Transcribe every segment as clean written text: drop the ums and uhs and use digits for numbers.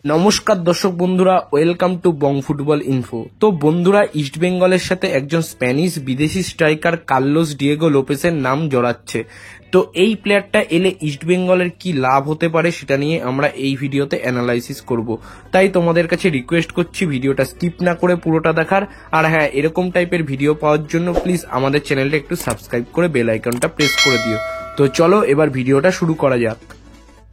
নমস্কার দর্শক বন্ধুরা, welcome to Bong football info. তো বন্ধুরা, ইস্ট বেঙ্গলের সাথে একজন স্প্যানিশ বিদেশি স্ট্রাইকার কার্লোস ডিয়েগো লোপেসের নাম জড়াচ্ছে। তো এই প্লেয়ারটা এলে ইস্ট বেঙ্গলের কি লাভ হতে পারে সেটা নিয়ে আমরা এই ভিডিওতে অ্যানালাইসিস করব। তাই তোমাদের কাছে রিকোয়েস্ট করছি ভিডিওটা স্কিপ না করে পুরোটা দেখার। আর হ্যাঁ, এরকম টাইপের ভিডিও পাওয়ার জন্য প্লিজ আমাদের চ্যানেলটা একটু সাবস্ক্রাইব করে বেল আইকনটা প্রেস করে দিও। তো চলো এবার ভিডিওটা শুরু করা যাক।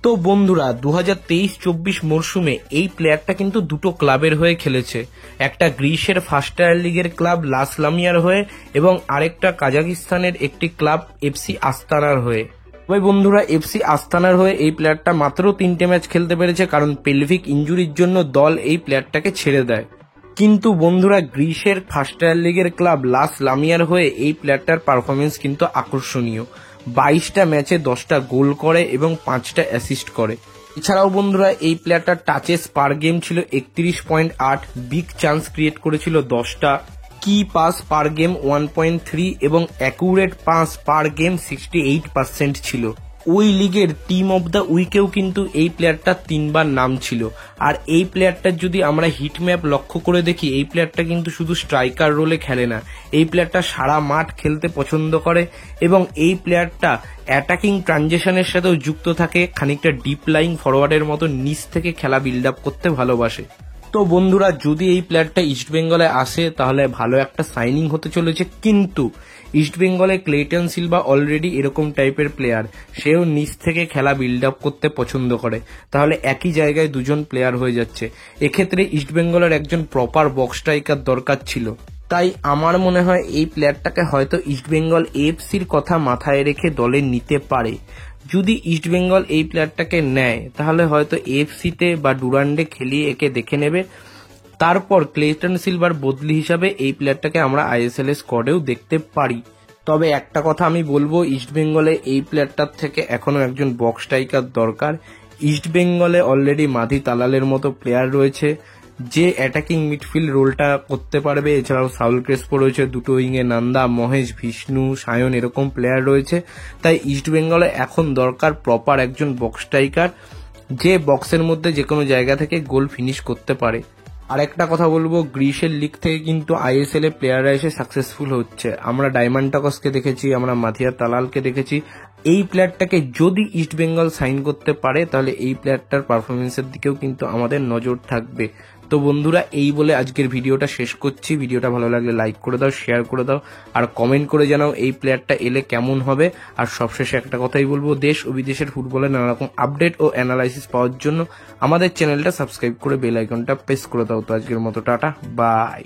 তো বন্ধুরা, 2023-24 মরশুমে এই প্লেয়ারটা কিন্তু দুটো ক্লাবের হয়ে খেলেছে। একটা গ্রিসের ফার্স্ট টায়ার লিগের ক্লাব লাস লামিয়ার হয়ে এবং আরেকটা কাজাকিস্তানের একটি ক্লাব এফসি আস্তানার হয়ে। তবে বন্ধুরা, এফসি আস্তানার হয়ে এই প্লেয়ারটা মাত্র 3টে ম্যাচ খেলতে পেরেছে, কারণ পেলভিক ইনজুরির জন্য দল এই প্লেয়ারটাকে ছেড়ে দেয়। কিন্তু বন্ধুরা, গ্রিসের ফার্স্ট টায়ার লিগের ক্লাব লাস লামিয়ার হয়ে এই প্লেয়ারটার পারফরমেন্স কিন্তু আকর্ষণীয়। 22টা ম্যাচে 10টা গোল করে এবং 5টা অ্যাসিস্ট করে। এছাড়াও বন্ধুরা, এই প্লেয়ারটার টাচেস পার গেম ছিল 31.8, বিগ চান্স ক্রিয়েট করেছিল 10টা, কি পাস পার গেম 1.3 এবং অ্যাকুরেট পাস পার গেম 68% ছিল। ওই লিগের টিম অব দ্য উইকেও কিন্তু এই প্লেয়ারটা 3বার নাম ছিল। আর এই প্লেয়ারটার যদি আমরা হিট ম্যাপ লক্ষ্য করে দেখি, এই প্লেয়ারটা কিন্তু শুধু স্ট্রাইকার রোলে খেলে না, এই প্লেয়ারটা সারা মাঠ খেলতে পছন্দ করে এবং এই প্লেয়ারটা অ্যাটাকিং ট্রানজিশনের সাথেও যুক্ত থাকে, খানিকটা ডিপ লাইং ফরওয়ার্ডের মতো নিচ থেকে খেলা বিল্ড আপ করতে ভালোবাসে। তো বন্ধুরা, যদি এই প্লেয়ারটা ইস্ট বেঙ্গলে আসে তাহলে ভালো একটা সাইনিং হতে চলেছে। কিন্তু ইস্ট বেঙ্গলে ক্লেটন সিলভা অলরেডি এরকম টাইপের প্লেয়ার, সেও নিচ থেকে খেলা বিল্ড আপ করতে পছন্দ করে, তাহলে একই জায়গায় দুজন প্লেয়ার হয়ে যাচ্ছে। এক্ষেত্রে ইস্ট বেঙ্গলের একজন প্রপার বক্স স্ট্রাইকার দরকার ছিল। তাই আমার মনে হয় এই প্লেয়ারটাকে হয়তো ইস্ট বেঙ্গল এএফসির কথা মাথায় রেখে দলে নিতে পারে। যদি ইস্ট বেঙ্গল এই প্লেয়ারটাকে নেয় তাহলে হয়তো এএফসিতে বা ডুরান্ডে খেলিয়ে একে দেখে নেবে, তারপর ক্লেটন সিলভার বদলি হিসাবে এই প্লেয়ারটাকে আমরা আইএসএল এর স্কোয়াডেও দেখতে পারি। তবে একটা কথা আমি বলবো, ইস্ট বেঙ্গলে এই প্লেয়ারটার থেকে এখনো একজন বক্স স্ট্রাইকার দরকার। ইস্ট বেঙ্গলে অলরেডি মাধি তালালের মতো প্লেয়ার রয়েছে যে অ্যাটাকিং মিডফিল্ড রোলটা করতে পারবে। এছাড়াও সাউল ক্রেসপো রয়েছে, দুটো উইংয়ে নান্দা, মহেশ, বিষ্ণু, সায়ন এরকম প্লেয়ার রয়েছে। তাই ইস্ট বেঙ্গলে এখন দরকার প্রপার একজন বক্স স্ট্রাইকার যে বক্সের মধ্যে যে কোনো জায়গা থেকে গোল ফিনিশ করতে পারে। আর একটা কথা বলবো, গ্রিসের লিগ থেকে কিন্তু আইএসএল এ প্লেয়াররা এসে সাকসেসফুল হচ্ছে। আমরা ডায়মান্টাকসকে দেখেছি, আমরা মাথিয়া তালালকে দেখেছি। এই প্লেয়ারটাকে যদি ইস্ট বেঙ্গল সাইন করতে পারে তাহলে এই প্লেয়ারটার পারফরমেন্সের দিকেও কিন্তু আমাদের নজর থাকবে। তো বন্ধুরা, এই বলে আজকের ভিডিওটা শেষ করছি। ভিডিওটা ভালো লাগলে লাইক করে দাও, শেয়ার করে দাও আর কমেন্ট করে জানাও এই প্লেয়ারটা এলে কেমন হবে। আর সবশেষে একটা কথাই বলবো, দেশ ও বিদেশের ফুটবলের নানা রকম আপডেট ও অ্যানালাইসিস পাওয়ার জন্য আমাদের চ্যানেলটা সাবস্ক্রাইব করে বেল আইকনটা প্রেস করে দাও। তো আজকের মতো টাটা, বাই।